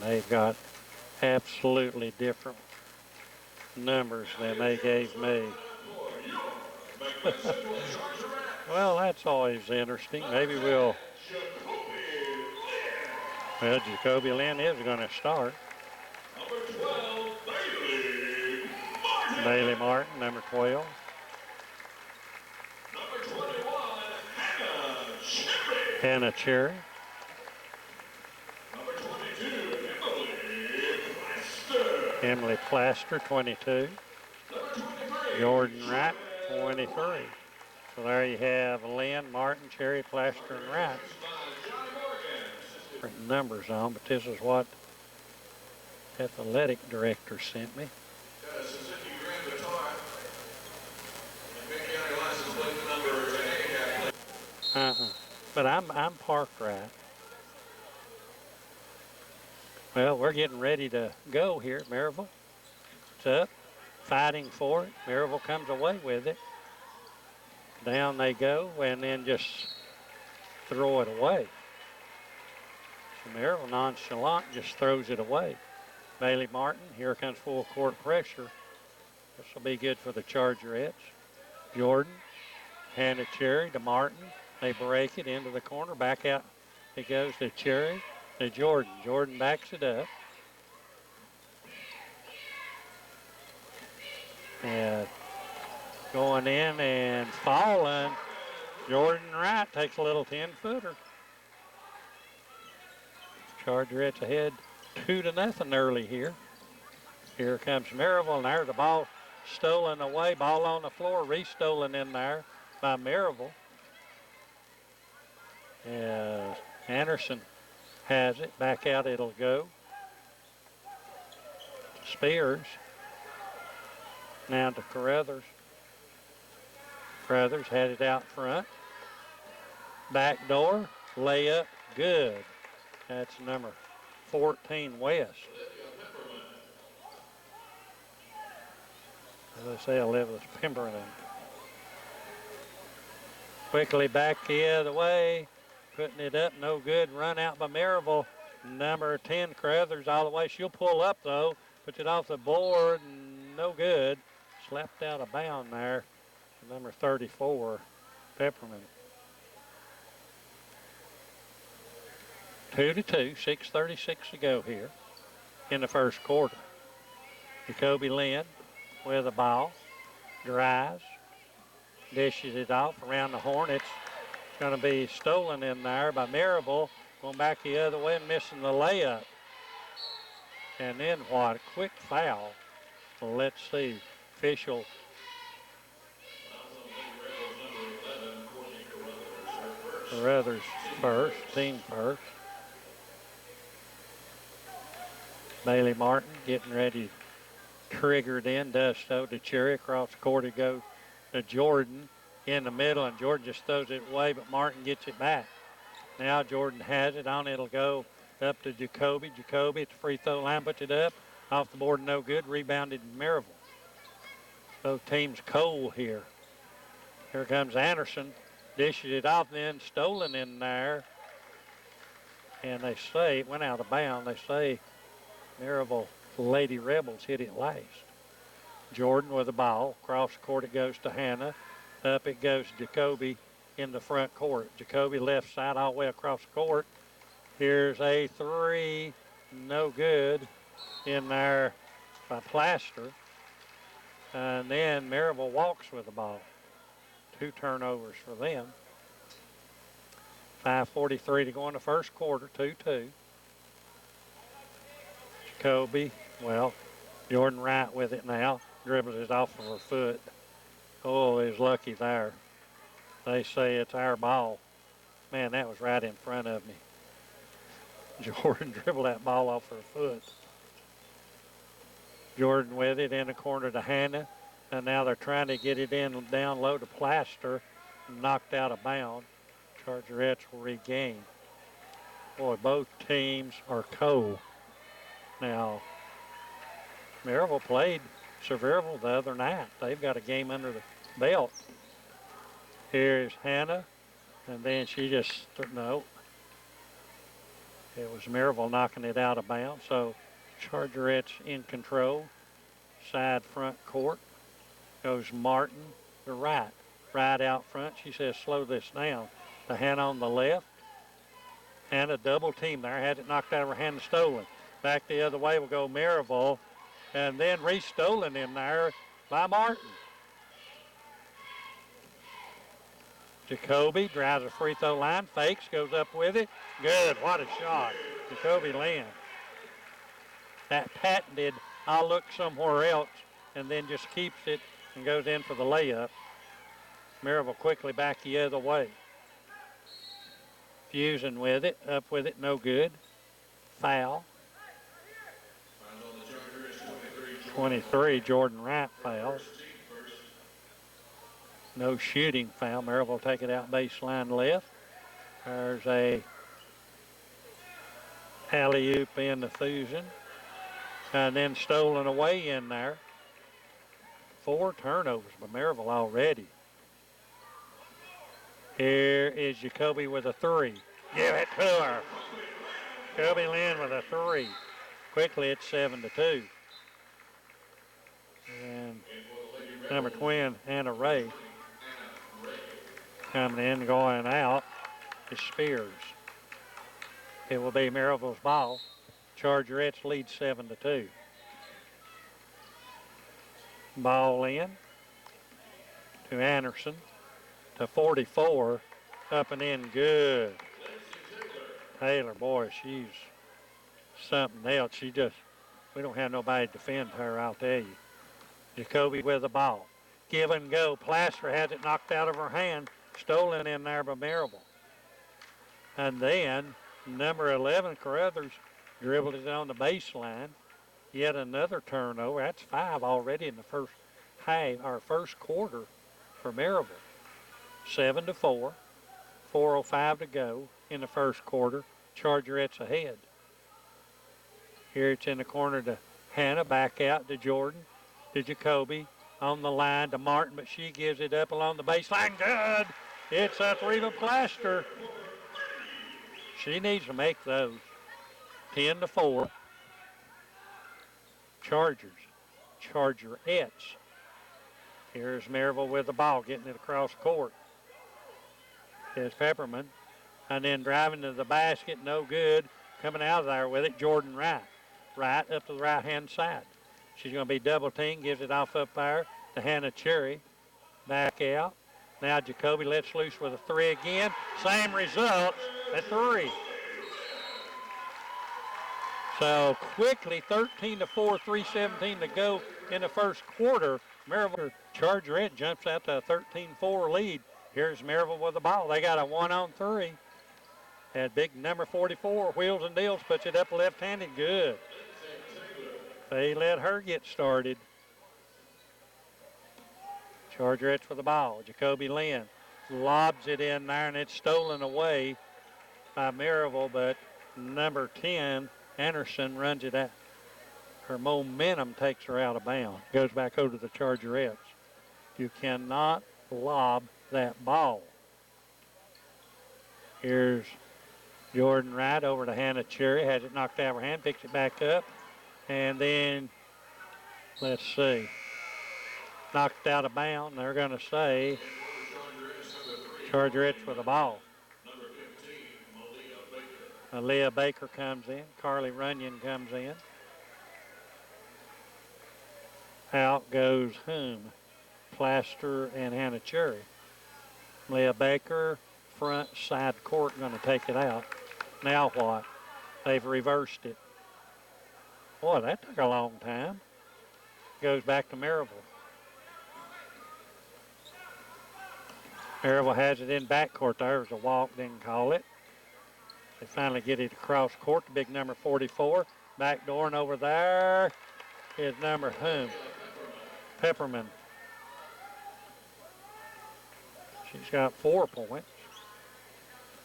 they've got absolutely different numbers than they gave me. Well, that's always interesting. Maybe well, Jacoby Lynn is going to start. Bailey Martin, number 12. Hannah Cherry. Emily Plaster, 22. Jordan Wright, 23. So there you have Lynn, Martin, Cherry, Plaster, and Wright. Different numbers on, but this is what athletic director sent me. But I'm parked right. Well, we're getting ready to go here at Maryville. It's up, fighting for it. Maryville comes away with it. Down they go, and then just throw it away. So Maryville nonchalant just throws it away. Bailey Martin, here comes full court pressure. This will be good for the Chargerettes. Jordan, Hannah Cherry to Martin. They break it into the corner. Back out it goes to Cherry, to Jordan. Jordan backs it up. And going in and falling. Jordan Wright takes a little 10-footer. Chargerettes ahead 2-0 early here. Here comes Maryville, and there's the ball stolen away. Ball on the floor, restolen in there by Maryville. Anderson has it. Back out it'll go. Spears. Now to Carruthers. Carruthers had it out front. Back door, layup, good. That's number 14, West. As I say, 11 is Pemberton. Quickly back the other way. Putting it up, no good. Run out by Maryville. Number 10, Carruthers, all the way. She'll pull up, though. Puts it off the board, no good. Slapped out of bound there. Number 34, Peppermint. 2-2, 6:36 to go here in the first quarter. Jacoby Lynn with the ball. Drives. Dishes it off around the horn. It's going to be stolen in there by Maryville. Going back the other way and missing the layup. And then what? A quick foul. Well, let's see. Official. Carruthers first, team first. Bailey Martin getting ready to trigger it in. Does so to Cherry. Across the court it goes to Jordan in the middle, and Jordan just throws it away, but Martin gets it back. Now Jordan has it on. It'll go up to Jacoby. Jacoby at the free throw line puts it up. Off the board, no good. Rebounded Maryville. Both teams cold here. Here comes Anderson. Dishes it off, then stolen in there. And they say it went out of bounds. They say Maryville Lady Rebels hit it last. Jordan with the ball. Across the court it goes to Hannah. Up it goes to Jacoby in the front court. Jacoby left side all the way across the court. Here's a three. No good in there by Plaster. And then Maryville walks with the ball. 2 turnovers for them. 5:43 to go in the first quarter, 2-2. Jacoby, well, Jordan Wright with it now. Dribbles it off of her foot. Oh, he was lucky there. They say it's our ball. Man, that was right in front of me. Jordan dribbled that ball off her foot. Jordan with it in the corner to Hannah. And now they're trying to get it in down low to Plaster. Knocked out of bounds. Chargerettes will regain. Boy, both teams are cold. Now, Maryville played Sevierville the other night. They've got a game under the belt. Here's Hannah. And then she just, no. It was Maryville knocking it out of bounds. So Chargerettes in control. Side front court. Goes Martin to right. Right out front. She says, slow this down. The hand on the left. And a double team there. Has it knocked out of her hand and stolen. Back the other way will go Maryville. And then re-stolen in there by Martin. Jacoby drives the free throw line. Fakes. Goes up with it. Good. What a shot. Jacoby Lynn. That patented, I'll look somewhere else, and then just keeps it and goes in for the layup. Maryville quickly back the other way. Fusing with it, up with it, no good. Foul. 23, Jordan Wright fouls. No shooting foul. Maryville will take it out baseline left. There's a alley-oop in the Fusion. And then stolen away in there. 4 turnovers by Maryville already. Here is Jacoby with a 3. Give it to her. Jacoby Lynn with a 3. Quickly, it's 7-2. And number 20, Anna Ray, coming in, going out is Spears. It will be Maryville's ball. Chargerettes lead 7-2. Ball in to Anderson to 44. Up and in, good. Taylor, boy, she's something else. We don't have nobody to defend her, I'll tell you. Jacoby with the ball. Give and go. Plaster has it knocked out of her hand. Stolen in there by Maryville. And then number 11, Carruthers, dribbled it on the baseline. Yet another turnover. That's 5 already in the first half, or first quarter for Maryville. 7-4. 4:05 to go in the first quarter. Chargerettes ahead. Here it's in the corner to Hannah. Back out to Jordan. To Jacoby. On the line to Martin, but she gives it up along the baseline. Good. It's a 3 to Plaster. She needs to make those. 10-4. Chargerettes. Here's Maryville with the ball, getting it across court. Here's Pepperman. And then driving to the basket, no good. Coming out of there with it, Jordan Wright. Right up to the right-hand side. She's going to be double teamed, gives it off up there to Hannah Cherry. Back out. Now Jacoby lets loose with a 3 again. Same results at 3. So quickly, 13-4, 3:17 to go in the first quarter. Maryville Chargerette jumps out to a 13-4 lead. Here's Maryville with the ball. They got a 1-on-3. And big number 44, Wheels and Deals, puts it up left-handed. Good. They let her get started. Chargerettes with the ball. Jacoby Lynn lobs it in there, and it's stolen away by Maryville, but number 10, Anderson, runs it out. Her momentum takes her out of bounds. Goes back over to the Chargerettes. You cannot lob that ball. Here's Jordan Wright over to Hannah Cherry. Has it knocked out of her hand. Picks it back up. And then, let's see, knocked out of bounds. They're going to say Chargerettes with the ball. Aaliyah Baker comes in. Carly Runyon comes in. Out goes whom? Plaster and Hannah Cherry. Leah Baker, front side court, going to take it out. Now what? They've reversed it. Boy, that took a long time. Goes back to Maryville. Maryville has it in backcourt. There's a walk, didn't call it. They finally get it across court. The big number 44. Back door and over there is number whom? Pepperman. She's got 4 points.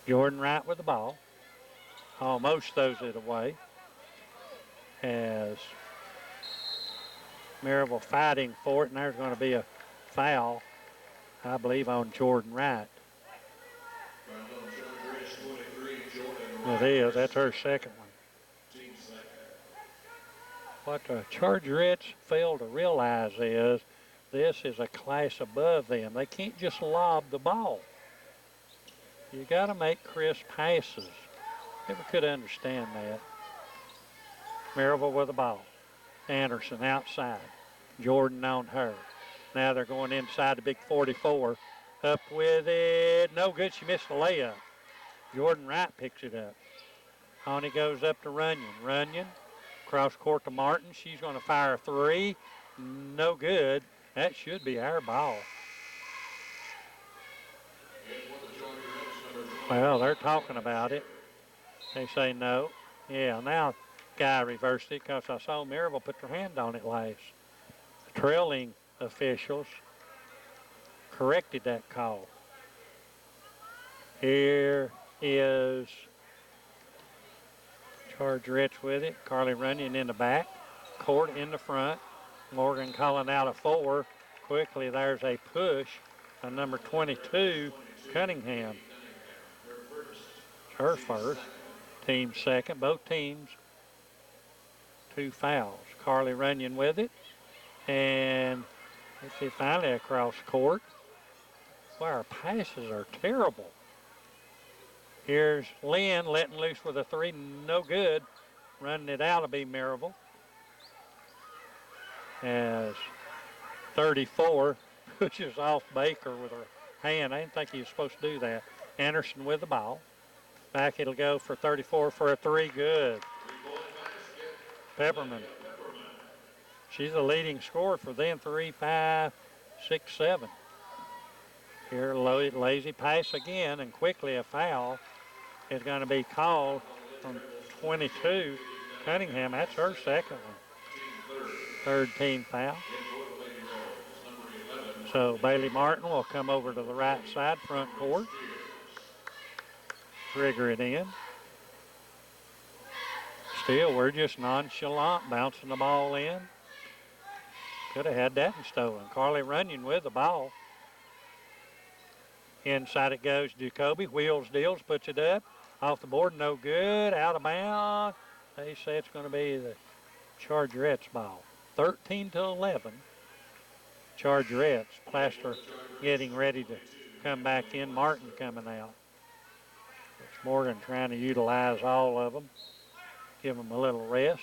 Jordan Wright with the ball. Almost throws it away. As Maryville fighting for it, and there's going to be a foul, I believe, on Jordan Wright. It is. That's her second one. What the Chargerettes fail to realize is this is a class above them. They can't just lob the ball. You got to make crisp passes. Never could understand that. Maryville with the ball. Anderson outside. Jordan on her. Now they're going inside the big 44. Up with it. No good. She missed the layup. Jordan Wright picks it up. On he goes up to Runyon. Runyon. Cross court to Martin. She's going to fire a three. No good. That should be our ball. Well, they're talking about it. They say no. Yeah, now Guy reversed it because I saw Maryville put their hand on it last. The trailing officials corrected that call. Here is Chargerettes with it. Carly Runyon in the back. Court in the front. Morgan calling out a 4. Quickly, there's a push on number 22, Cunningham. Her first. Team second. Both teams 2 fouls. Carly Runyon with it. And let's see, finally across court. Well, our passes are terrible. Here's Lynn letting loose with a 3. No good. Running it out will be Maryville. As 34 pushes off Baker with her hand. I didn't think he was supposed to do that. Anderson with the ball. Back it'll go for 34 for a 3. Good. Pepperman. She's the leading scorer for them. 3, 5, 6, 7. Here, lazy pass again, and quickly a foul is going to be called from 22, Cunningham. That's her second one. Third team foul. So Bailey Martin will come over to the right side, front court. Trigger it in. Still, we're just nonchalant, bouncing the ball in. Could have had that and stolen. Carly Runyon with the ball. Inside it goes Jacoby. Wheels, deals, puts it up. Off the board, no good. Out of bounds. They say it's going to be the Chargerettes ball. 13-11. Chargerettes. Plaster getting ready to come back in. Martin coming out. It's Morgan trying to utilize all of them. Give them a little rest.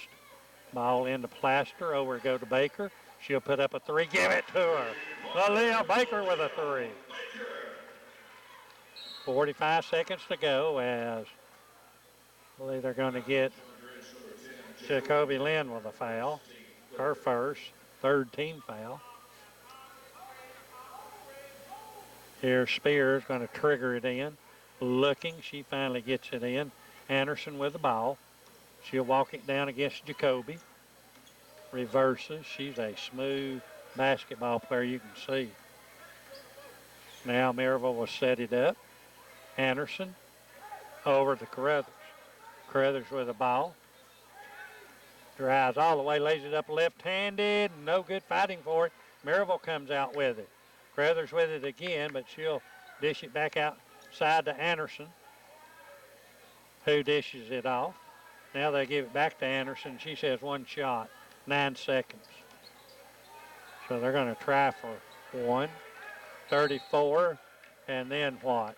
Ball into Plaster. Over to go to Baker. She'll put up a 3. Give it to her. Aaliyah Baker with a 3. 45 seconds to go as I believe they're going to get Jacoby Lynn with a foul. Her first, third team foul. Here Spears going to trigger it in. Looking, she finally gets it in. Anderson with the ball. She'll walk it down against Jacoby. Reverses. She's a smooth basketball player, you can see. Now Maryville will set it up. Anderson over to Carruthers. Carruthers with the ball. Drives all the way, lays it up left-handed. No good fighting for it. Maryville comes out with it. Carruthers with it again, but she'll dish it back outside to Anderson, who dishes it off. Now they give it back to Anderson. She says 1 shot, 9 seconds. So they're going to try for 1. 34, and then what?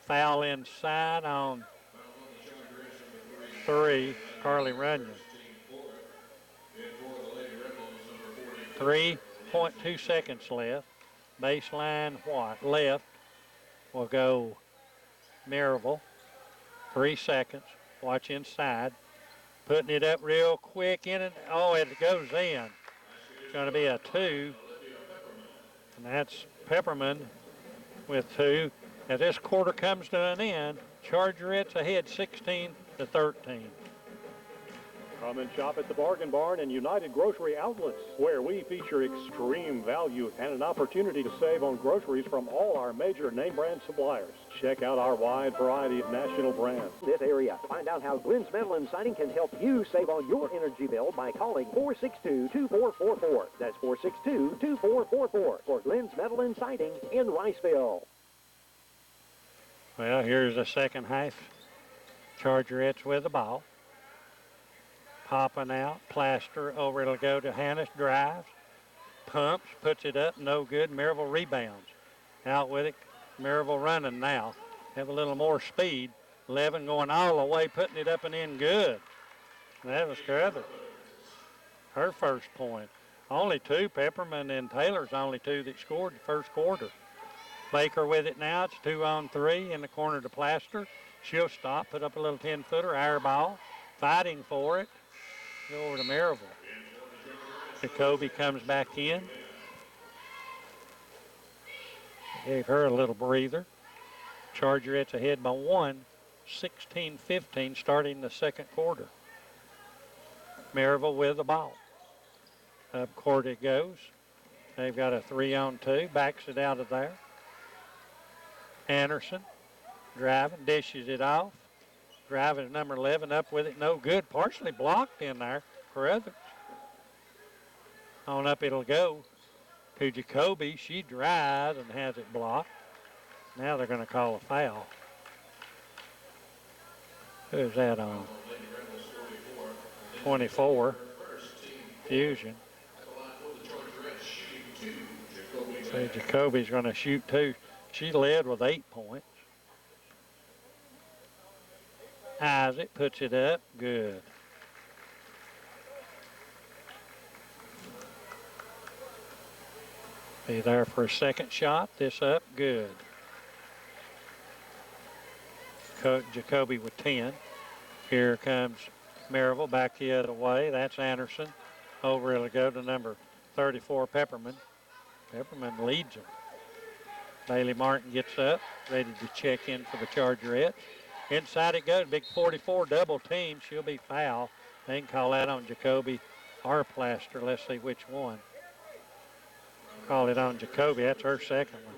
Foul inside on 3, Carly Runyon. 3.2 seconds left. Baseline what? Left will go Maryville. 3 seconds. Watch inside. Putting it up real quick in it. Oh, it goes in. It's going to be a 2. And that's Pepperman with 2. As this quarter comes to an end, Chargerettes ahead 16-13. Come and shop at the Bargain Barn and United Grocery Outlets, where we feature extreme value and an opportunity to save on groceries from all our major name brand suppliers. Check out our wide variety of national brands. This area. Find out how Glenn's Metal and Siding can help you save on your energy bill by calling 462-2444. That's 462-2444 for Glenn's Metal and Siding in Riceville. Well, here's the second half Chargerettes with the ball. Popping out, Plaster over, it'll go to Hannes, drives, pumps, puts it up, no good. Maryville rebounds. Out with it, Maryville running now. Have a little more speed. 11 going all the way, putting it up and in good. That was Carruthers. Her first point. Only two, Pepperman and Taylor's only two that scored the first quarter. Baker with it now. It's 2-on-3 in the corner to Plaster. She'll stop, put up a little 10-footer, air ball, fighting for it. Go over to Maryville. Jacoby comes back in. Gave her a little breather. Chargerettes ahead by 1, 16-15, starting the second quarter. Maryville with the ball. Up court it goes. They've got a 3-on-2, backs it out of there. Anderson driving, dishes it off. Driving number 11 up with it, no good. Partially blocked in there. Carruthers. On up it'll go to Jacoby. She drives and has it blocked. Now they're going to call a foul. Who's that on? 24. Fusion. So Jacoby's going to shoot 2. She led with 8 points. Isaac puts it up. Good. Be there for a second shot. This up. Good. Jacoby with 10. Here comes Maryville back the other way. That's Anderson. Over it'll go to number 34, Pepperman. Pepperman leads them. Bailey Martin gets up, ready to check in for the Chargerettes. Inside it goes, big 44 double team. She'll be foul. They can call that on Jacoby or Plaster. Let's see which one. Call it on Jacoby. That's her second one.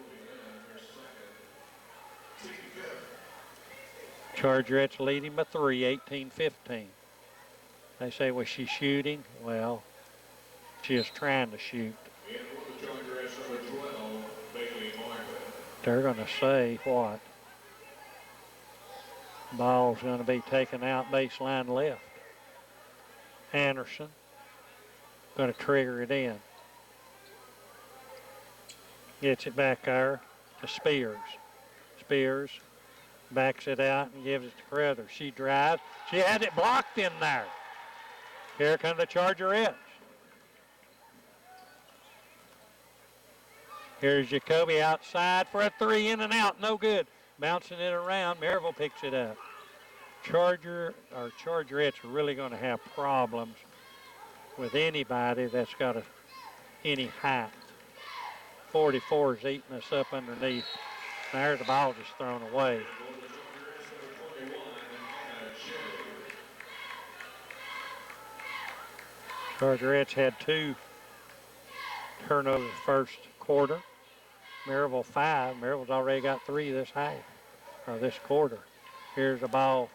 Chargerettes leading by 3, 18-15. They say, was she shooting? Well, she is trying to shoot. They're going to say what? Ball's going to be taken out baseline left. Anderson going to trigger it in. Gets it back there to Spears. Spears backs it out and gives it to Carruthers. She drives. She had it blocked in there. Here come the Chargerettes. Here's Jacoby outside for a 3, in and out, no good. Bouncing it around, Maryville picks it up. Chargerettes are really going to have problems with anybody that's got any height. 44 is eating us up underneath. There's the ball just thrown away. Chargerettes had 2 turnovers first quarter. Maryville 5. Maryville's already got 3 this half, or this quarter. Here's the ball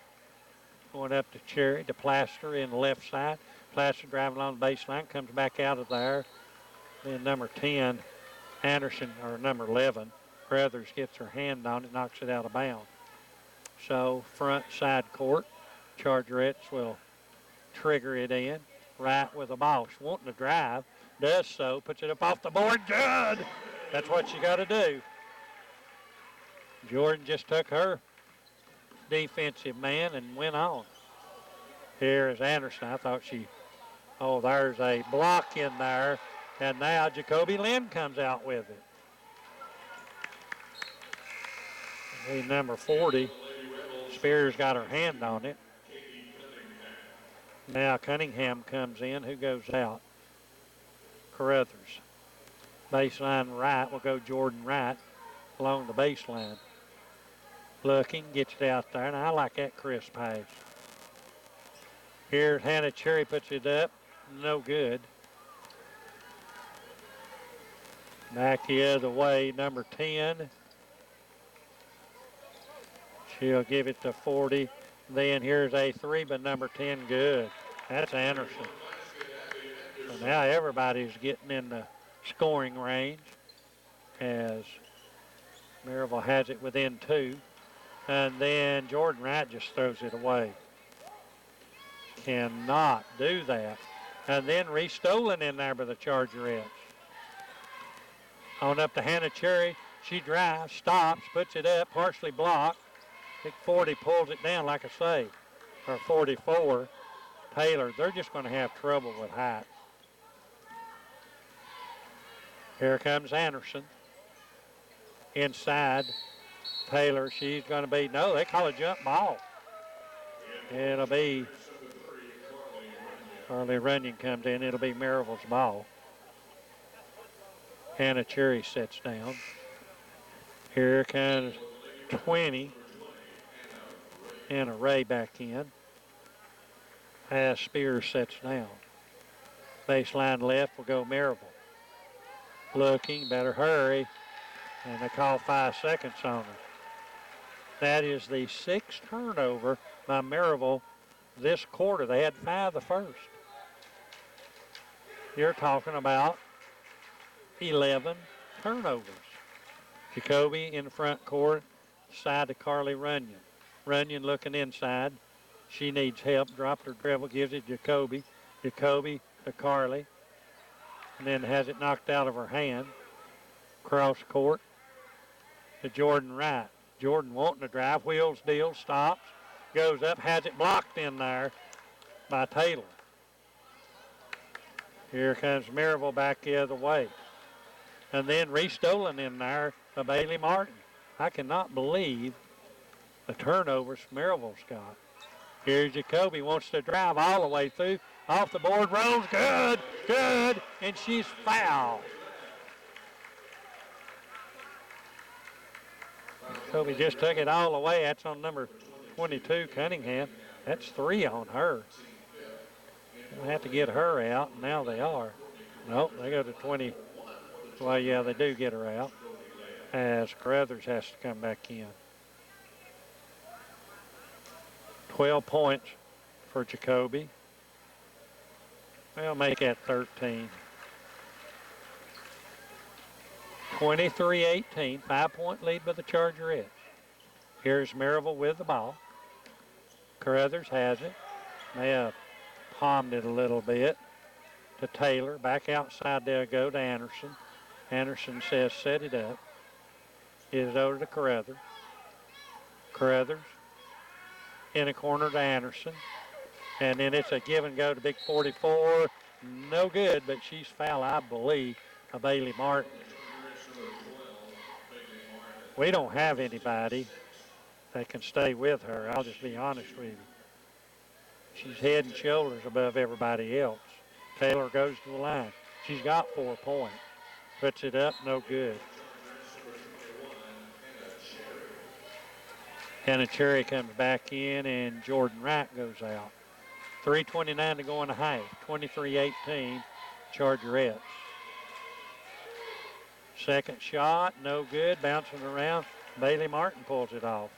going up to Cherry, to Plaster in the left side. Plaster driving along the baseline, comes back out of there. Then number 10, Anderson, or number 11, Carruthers gets her hand on it, knocks it out of bounds. So front side court, Chargerettes will trigger it in. Right with the ball. She's wanting to drive, does so, puts it up off the board, good! That's what you got to do. Jordan just took her defensive man and went on. Here is Anderson. I thought there's a block in there, and now Jacoby Lynn comes out with it. The number 40, Spears got her hand on it. Now Cunningham comes in. Who goes out? Carruthers. Baseline right will go Jordan Wright along the baseline. Looking, gets it out there, and I like that crisp pass. Here's Hannah Cherry, puts it up. No good. Back the other way, number 10. She'll give it to 40. Then here's a 3, but number 10, good. That's Anderson. So now everybody's getting in the scoring range as Maryville has it within 2. And then Jordan Wright just throws it away. Cannot do that. And then Reese Stolen in there by the Chargerettes. On up to Hannah Cherry. She drives, stops, puts it up, partially blocked. Big 40 pulls it down, like I say. Or 44. Taylor, they're just going to have trouble with height. Here comes Anderson. Inside. Taylor, she's going to be, no, they call it jump ball. It'll be, Carly Runyon comes in, it'll be Maryville's ball. Hannah Cherry sets down. Here comes 20. Anna Ray back in. As Spears sets down. Baseline left will go Maryville. Looking, better hurry. And they call 5 seconds on it. That is the 6th turnover by Maryville this quarter. They had 5 the first. You're talking about 11 turnovers. Jacoby in the front court, side to Carly Runyon. Runyon looking inside. She needs help. Dropped her dribble, gives it Jacoby. Jacoby to Carly. And then has it knocked out of her hand. Cross court to Jordan Wright. Jordan wanting to drive, wheels, deals, stops, goes up, has it blocked in there by Taylor. Here comes Maryville back the other way. And then Reese Stolen in there by Bailey Martin. I cannot believe the turnovers Maryville's got. Here's Jacoby, wants to drive all the way through. Off the board, rolls, good, and she's fouled. Jacoby just took it all the way. That's on number 22, Cunningham. That's 3 on her. They'll have to get her out. Now they are. Nope, they go to 20. Well, yeah, they do get her out. As Carruthers has to come back in. 12 points for Jacoby. Well, make that 13. 23-18, 5-point lead by the Chargerettes. Here's Maryville with the ball. Carruthers has it. They have palmed it a little bit to Taylor. Back outside they'll go to Anderson. Anderson says set it up. It is over to Carruthers. Carruthers in a corner to Anderson. And then it's a give and go to big 44. No good, but she's fouled, I believe, of Bailey Martin. We don't have anybody that can stay with her. I'll just be honest with you. She's head and shoulders above everybody else. Taylor goes to the line. She's got 4 points. Puts it up, no good. Hannah Cherry comes back in, and Jordan Wright goes out. 3:29 to go in the half. 23-18, Chargerettes. Second shot, no good. Bouncing around. Bailey Martin pulls it off.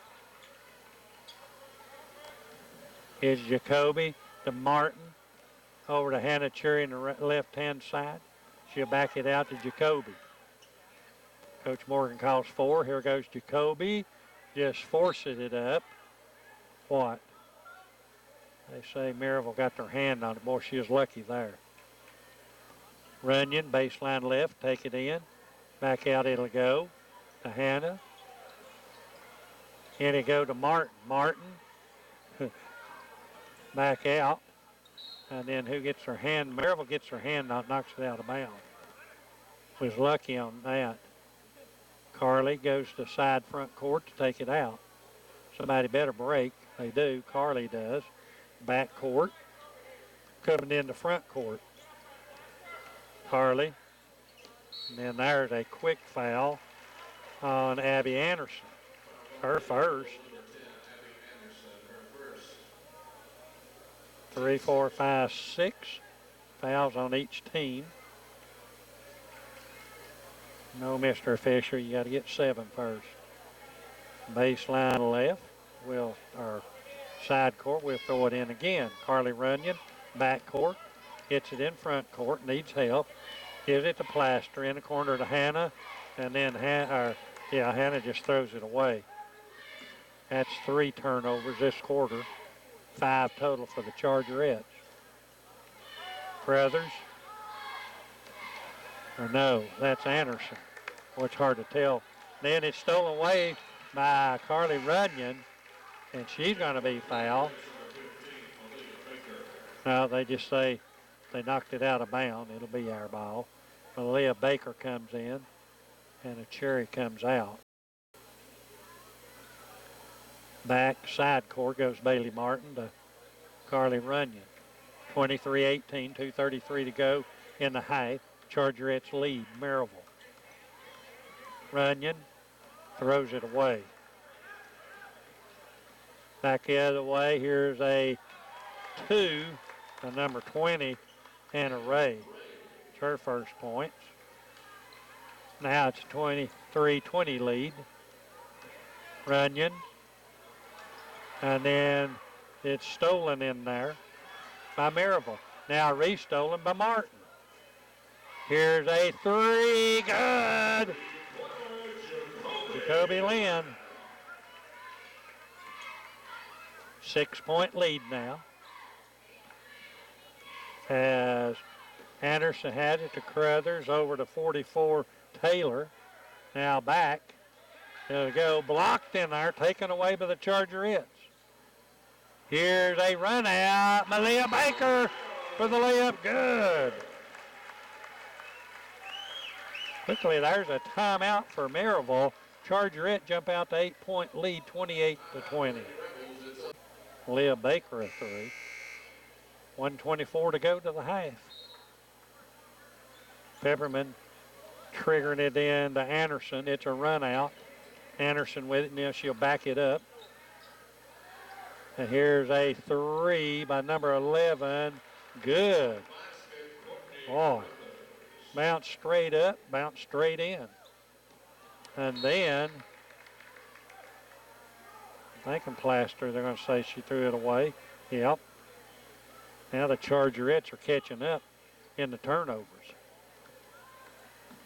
Here's Jacoby to Martin. Over to Hannah Cherry on the left-hand side. She'll back it out to Jacoby. Coach Morgan calls 4. Here goes Jacoby. Just forces it up. What? They say Maryville got their hand on it. Boy, she was lucky there. Runyon, baseline left, take it in. Back out it'll go to Hannah. And it go to Martin. Martin, back out. And then who gets her hand? Maryville gets her hand on, knocks it out of bounds. Was lucky on that. Carly goes to side front court to take it out. Somebody better break. They do. Carly does. Back court. Coming into front court. Carly. And then there's a quick foul on Abby Anderson. Her first. 3, 4, 5, 6 fouls on each team. No, Mr. Fisher, you got to get 7 first. Baseline left, or side court, we'll throw it in again. Carly Runyon, back court, hits it in front court, needs help. Gives it to Plaster in the corner to Hannah, and then Hannah just throws it away. That's 3 turnovers this quarter. 5 total for the Chargerettes. Crothers. Or no, that's Anderson. Well, it's hard to tell. Then it's stolen away by Carly Runyon, and she's going to be fouled. No, they just say they knocked it out of bounds. It'll be our ball. Malia Baker comes in, and a Cherry comes out. Back side court goes Bailey Martin to Carly Runyon. 23-18, 2:33 to go in the half. Chargerettes lead Maryville. Runyon throws it away. Back the other way, here's a 2, the number 20, Hannah Ray. It's her first points. Now it's a 23-20 lead. Runyon. And then it's stolen in there by Maryville. Now restolen by Martin. Here's a 3, good! Jacoby Lynn. 6-point lead now. As Anderson has it to Crothers, over to 44 Taylor. Now back. There we go. Blocked in there, taken away by the Chargerettes. Here's a run out. Malia Baker for the layup. Good. Quickly, there's a timeout for Maryville. Chargerette jump out to 8-point lead, 28-20. Malia Baker a 3. 1:24 to go to the half. Pepperman triggering it in to Anderson. It's a run out. Anderson with it. Now she'll back it up. And here's a 3 by number 11. Good. Oh, bounce straight up, bounce straight in. And then, I think in Plaster, they're going to say she threw it away. Yep. Now the Chargerettes are catching up in the turnovers.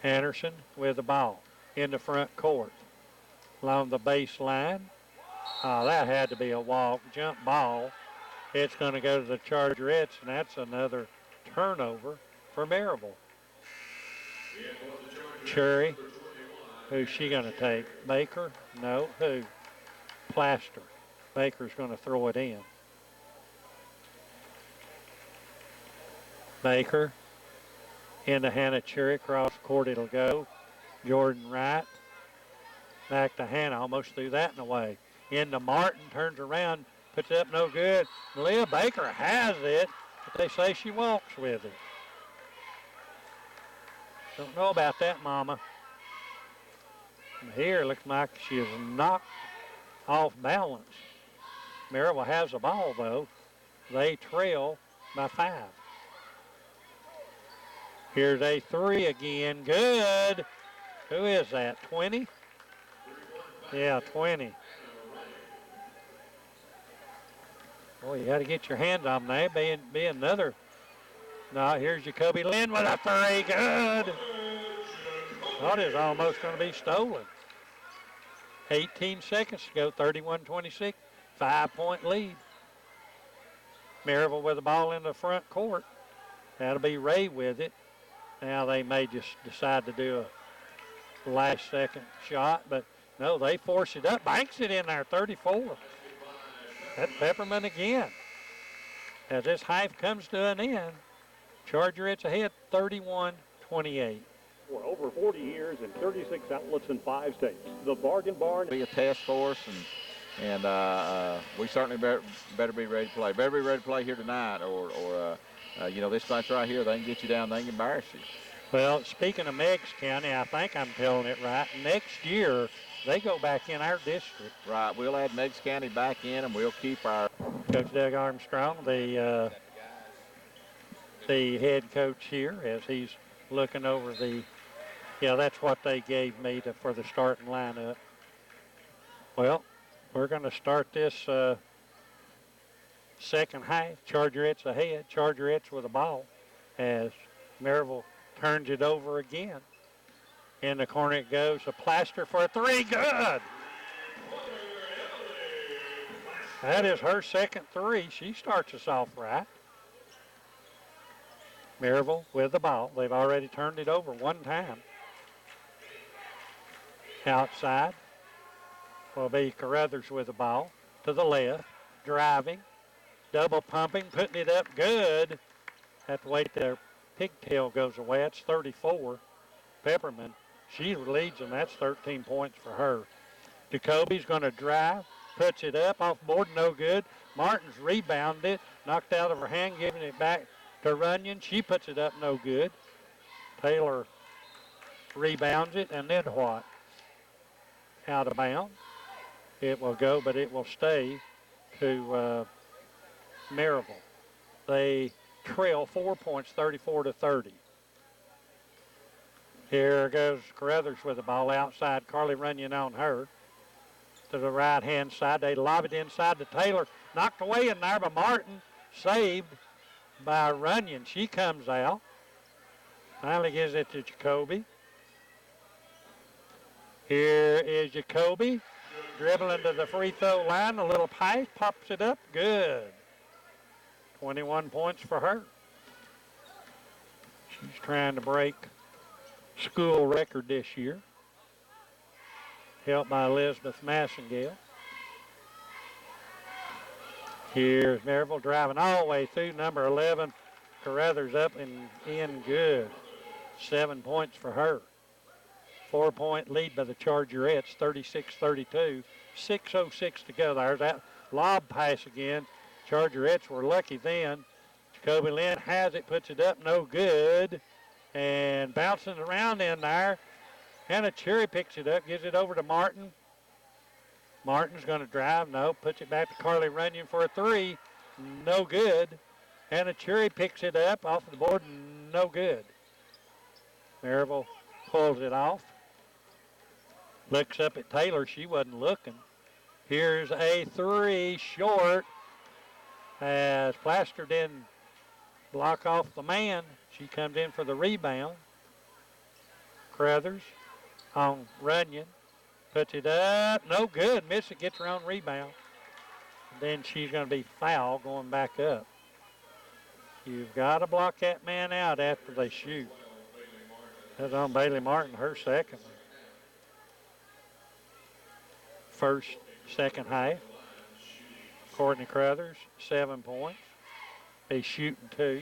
Anderson with the ball in the front court. Along the baseline. That had to be a walk, jump ball. It's going to go to the Chargerettes, and that's another turnover for Maryville. Cherry, who's she going to take? Baker? No, who? Plaster. Baker's going to throw it in. Baker into Hannah Cherry, across court it'll go. Jordan Wright. Back to Hannah, almost threw that in the way. Into Martin, turns around, puts it up, no good. Malia Baker has it, but they say she walks with it. Don't know about that, Mama. And here, looks like she is knocked off balance. Maryville has the ball, though. They trail by 5. Here's a 3 again, good. Who is that, 20? Yeah, 20. Boy, you got to get your hands on that. Be another. No, here's Jacoby Lynn with a 3. Good. Thought it was almost going to be stolen. 18 seconds to go, 31-26. 5-point lead. Maryville with the ball in the front court. That'll be Ray with it. Now they may just decide to do a last-second shot, but no, they force it up. Banks it in there, 34. That's Pepperman again. As this half comes to an end, Chargerettes ahead 31-28. For over 40 years and 36 outlets in 5 states, the Bargain Barn be a test for us, and we certainly better be ready to play. Better be ready to play here tonight, or this bunch right here, they can get you down, they can embarrass you. Well, speaking of Meigs County, I think I'm telling it right. Next year, they go back in our district. Right, we'll add Meigs County back in, and we'll keep our... Coach Doug Armstrong, the head coach here, as he's looking over the... Yeah, that's what they gave me for the starting lineup. Well, we're going to start this second half. Chargerettes ahead. Chargerettes with the ball as Maryville turns it over again. In the corner it goes. A Plaster for a 3. Good. That is her second three. She starts us off right. Maryville with the ball. They've already turned it over one time. Outside will be Carruthers with the ball. To the left. Driving. Double pumping. Putting it up good. Have to wait their pigtail goes away. That's 34. Pepperman. She leads them. That's 13 points for her. Jacoby's going to drive. Puts it up off board. No good. Martin's rebounded it. Knocked out of her hand. Giving it back to Runyon. She puts it up. No good. Taylor rebounds it. And then what? Out of bounds. It will go, but it will stay to Maryville. They trail 4 points, 34-30. Here goes Carruthers with the ball outside. Carly Runyon on her. To the right-hand side. They lob it inside to Taylor. Knocked away in there by Martin. Saved by Runyon. She comes out. Finally gives it to Jacoby. Here is Jacoby. Dribbling to the free throw line. A little pass. Pops it up. Good. 21 points for her. She's trying to break school record this year. Helped by Elizabeth Massengale. Here's Maryville driving all the way through. Number 11, Carruthers up and in good. 7 points for her. 4-point lead by the Chargerettes, 36-32. 6:06 to go. There's that lob pass again. Chargerettes were lucky then. Jacoby Lynn has it, puts it up, no good. And bouncing around in there. Hannah Cherry picks it up, gives it over to Martin. Martin's going to drive. No, puts it back to Carly Runyon for a three. No good. Hannah Cherry picks it up off the board. No good. Maryville pulls it off. Looks up at Taylor. She wasn't looking. Here's a three short as Plaster didn't block off the man. She comes in for the rebound. Carruthers on Runyon. Puts it up. No good. Miss it. Gets her own rebound. Then she's going to be fouled going back up. You've got to block that man out after they shoot. That's on Bailey Martin, her second. First, second half. Courtney Carruthers, 7 points. He's shooting 2.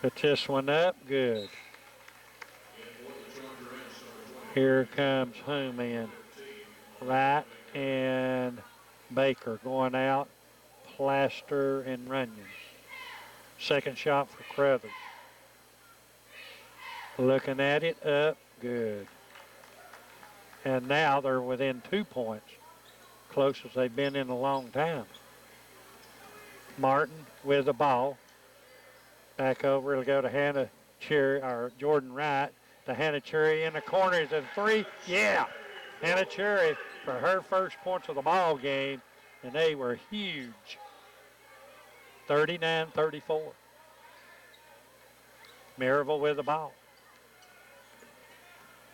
Puts this one up. Good. Here comes whom in? Wright and Baker going out. Plaster and Runyon. Second shot for Carruthers. Looking at it, up, good. And now they're within 2 points. Closest they've been in a long time. Martin with the ball. Back over, it'll go to Hannah Cherry, or Jordan Wright. To Hannah Cherry in the corner is a three. Yeah, Hannah Cherry for her first points of the ball game, and they were huge. 39-34. Maryville with the ball.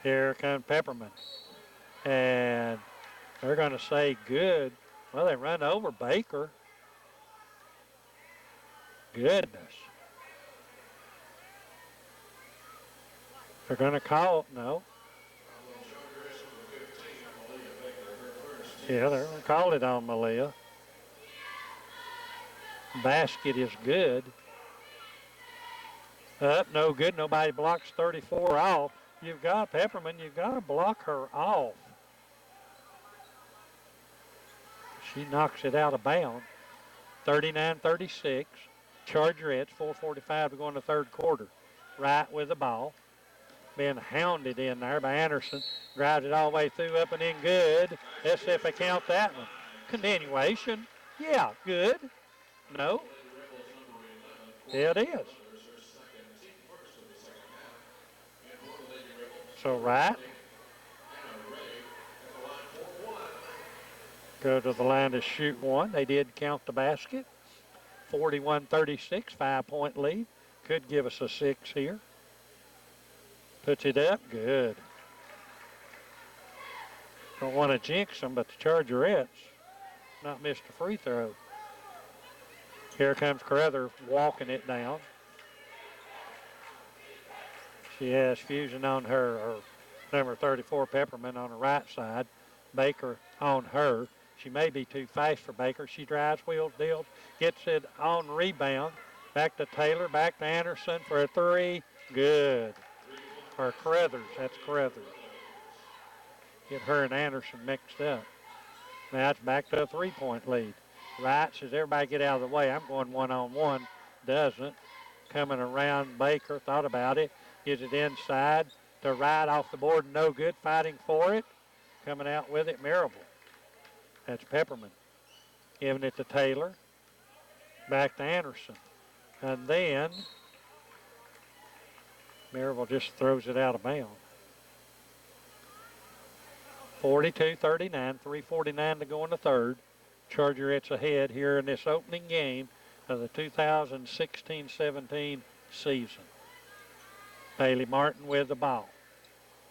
Here comes Pepperman. And they're going to say good. Well, they run over Baker. Goodness. They're going to call it. No. Yeah, they're going to call it on Malia. Basket is good. Up, no good. Nobody blocks 34 off. You've got Pepperman. You've got to block her off. She knocks it out of bounds. 39-36. Chargerettes, 4:45 to go in the third quarter. Wright with the ball. Being hounded in there by Anderson. Drives it all the way through, up and in good. Let's see if they count that one. Continuation. Yeah, good. No. It is. So Wright. Go to the line to shoot one. They did count the basket. 41-36, 5-point lead. Could give us a 6 here. Puts it up, good. Don't want to jinx them, but the Chargerettes not missed a free throw. Here comes Carruthers walking it down. She has Fusion on her, or number 34, Peppermint, on the right side. Baker on her. She may be too fast for Baker. She drives, wheels, deals, gets it on rebound. Back to Taylor, back to Anderson for a three. Good. For Carruthers, that's Carruthers. Get her and Anderson mixed up. Now it's back to a three-point lead. Wright says, everybody get out of the way. I'm going one-on-one. Doesn't. Coming around, Baker thought about it. Gets it inside to Wright, off the board, no good. Fighting for it. Coming out with it, Maryville. That's Peppermint. Giving it to Taylor. Back to Anderson. And then Maryville just throws it out of bounds. 42-39, 3:49 to go in the third. Chargerettes ahead here in this opening game of the 2016-17 season. Bailey Martin with the ball.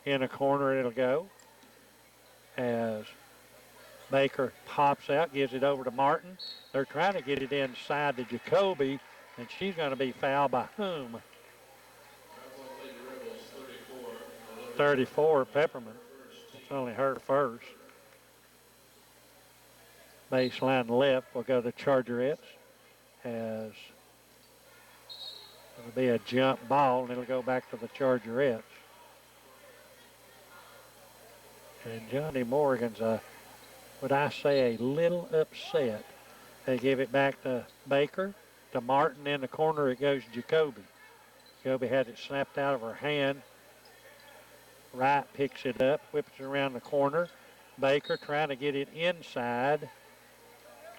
In a corner it'll go as Baker pops out, gives it over to Martin. They're trying to get it inside to Jacoby, and she's going to be fouled by whom? 34, Peppermint. It's only her first. Baseline left will go to Chargerettes as it'll be a jump ball, and it'll go back to the Chargerettes. And Johnny Morgan's, would I say, a little upset. They give it back to Baker, to Martin. In the corner it goes to Jacoby. Jacoby had it snapped out of her hand. Wright picks it up, whips it around the corner. Baker trying to get it inside,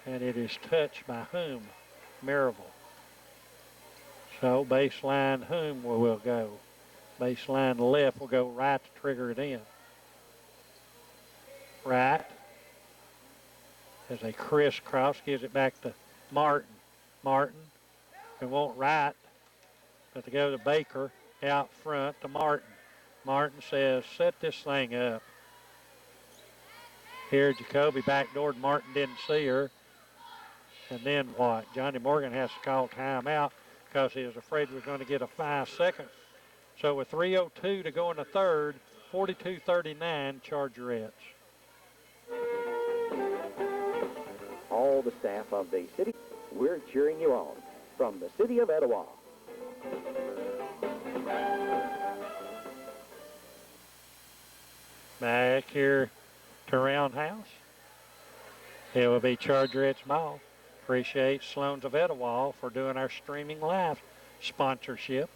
and it is touched by whom? Maryville. So baseline whom will go? Baseline left will go right to trigger it in. Right as a crisscross, gives it back to Martin. Martin, it won't right, but to go to Baker out front to Martin. Martin says, set this thing up. Here, Jacoby backdoored. Martin didn't see her. And then what? Johnny Morgan has to call timeout because he was afraid we were going to get a 5 second. So with 3:02 to go in the third, 42-39 Chargerettes. All the staff of the city, we're cheering you on from the city of Etowah. Back here to Roundhouse. It will be Chargerettes ball. Appreciate Sloan's of Etowah for doing our streaming live sponsorship.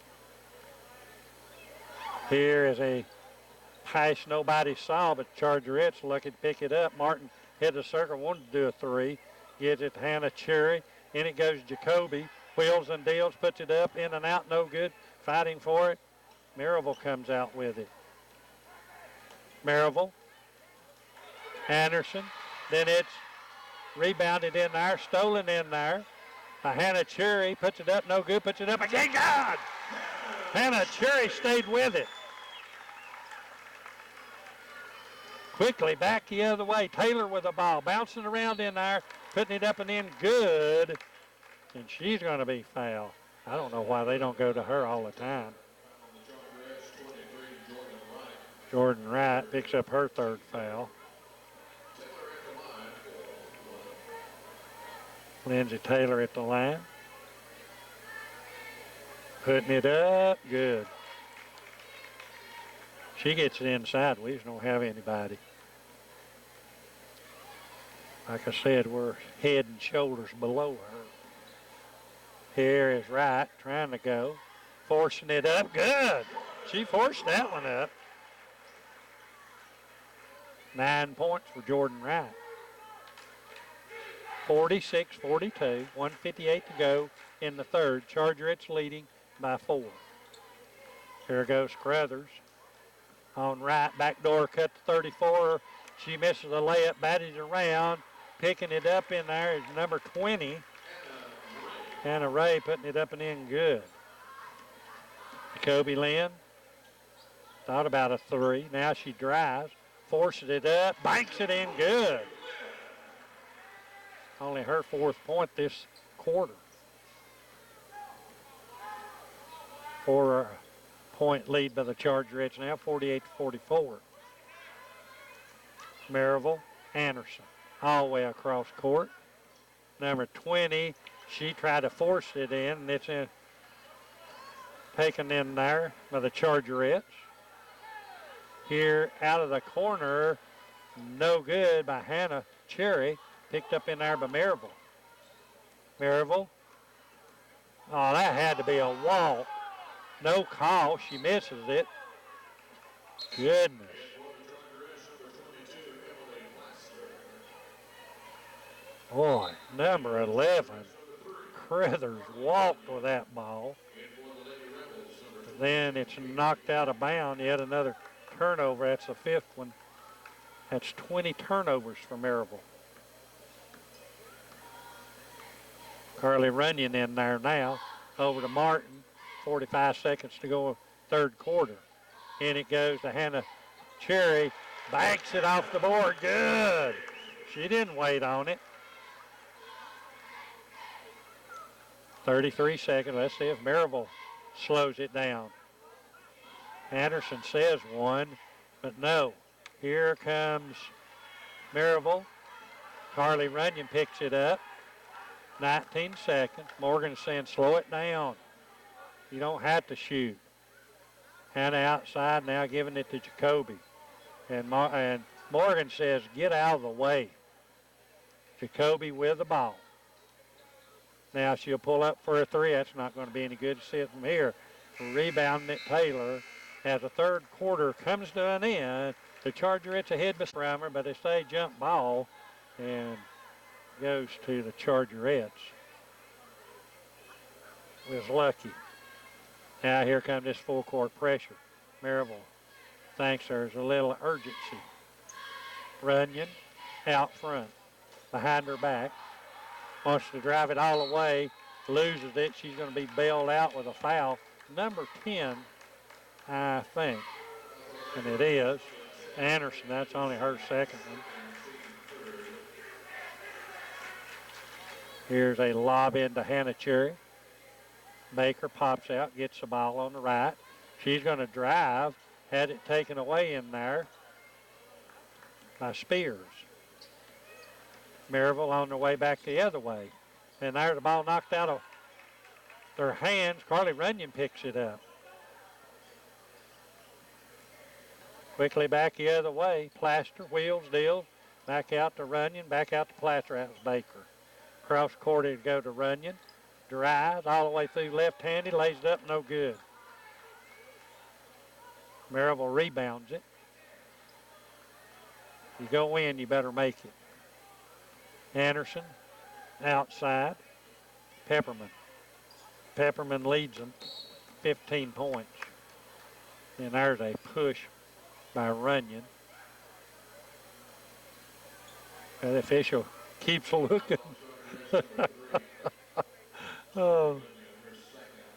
Here is a pass nobody saw, but Chargerettes lucky to pick it up. Martin hit the circle, wanted to do a three. Gives it to Hannah Cherry. In it goes Jacoby. Wheels and deals, puts it up, in and out, no good. Fighting for it. Maryville comes out with it. Maryville. Anderson. Then it's rebounded in there, stolen in there by Hannah Cherry. Puts it up, no good. Puts it up again. God! Hannah Cherry stayed with it. Quickly back the other way. Taylor with the ball. Bouncing around in there. Putting it up and in good. And she's going to be fouled. I don't know why they don't go to her all the time. Jordan Wright picks up her third foul. Lindsay Taylor at the line. Putting it up. Good. She gets it inside. We just don't have anybody. Like I said, we're head and shoulders below her. Here is Wright trying to go. Forcing it up. Good. She forced that one up. 9 points for Jordan Wright. 46-42. 1:58 to go in the third. Chargerettes leading by 4. Here goes Carruthers. On Wright. Backdoor cut to 34. She misses a layup. Batted around. Picking it up in there is number 20. Hannah Ray putting it up and in good. Jacoby Lynn thought about a three. Now she drives, forces it up, banks it in good. Only her 4th point this quarter. 4-point lead by the Chargerettes now, 48-44. Maryville, Anderson, all the way across court. Number 20, she tried to force it in, and it's taken in there by the Chargerettes. Here out of the corner, no good by Hannah Cherry, picked up in there by Maryville. Maryville, oh, that had to be a walk. No call, she misses it. Goodness. Boy, number 11, Crothers walked with that ball. Then it's knocked out of bounds. Yet another turnover. That's the 5th one. That's 20 turnovers for Maryville. Carly Runyon in there now. Over to Martin. 45 seconds to go, 3rd quarter. In it goes to Hannah Cherry. Banks it off the board. Good. She didn't wait on it. 33 seconds. Let's see if Maryville slows it down. Anderson says 1, but no. Here comes Maryville. Carly Runyon picks it up. 19 seconds. Morgan saying slow it down. You don't have to shoot. Hannah outside now giving it to Jacoby. And Morgan says get out of the way. Jacoby with the ball. Now she'll pull up for a 3. That's not going to be any good to see it from here. Rebounding it Taylor. As the 3rd quarter comes to an end, the Chargerettes ahead by her, but they say jump ball and goes to the Chargerettes. Was lucky. Now here comes this full court pressure. Maryville thinks there's a little urgency. Runyon out front, behind her back. Wants to drive it all the way, loses it. She's going to be bailed out with a foul. Number 10, I think, and it is. Anderson, that's only her 2nd one. Here's a lob into Hannah Cherry. Baker pops out, gets the ball on the right. She's going to drive, had it taken away in there by Spears. Maryville on their way back the other way. And there's the ball knocked out of their hands. Carly Runyon picks it up. Quickly back the other way. Plaster, wheels, deals. Back out to Runyon, back out to Plaster. That was Baker. Cross court to go to Runyon. Drives all the way through left-handed, lays it up, no good. Maryville rebounds it. You go in, you better make it. Anderson outside. Pepperman. Pepperman leads them 15 points. And there's a push by Runyon. And the official keeps looking. Oh,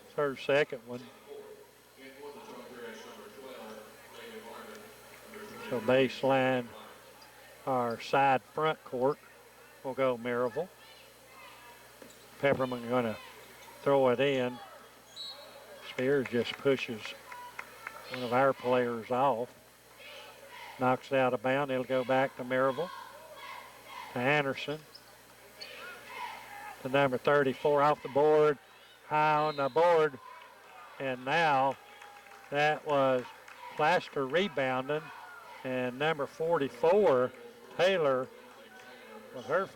it's her 2nd one. So baseline, our side front court will go Maryville. Pepperman going to throw it in. Spears just pushes one of our players off. Knocks it out of bounds. It'll go back to Maryville. To Anderson. To number 34 off the board. High on the board. And now that was Plaster rebounding. And number 44, Taylor, with her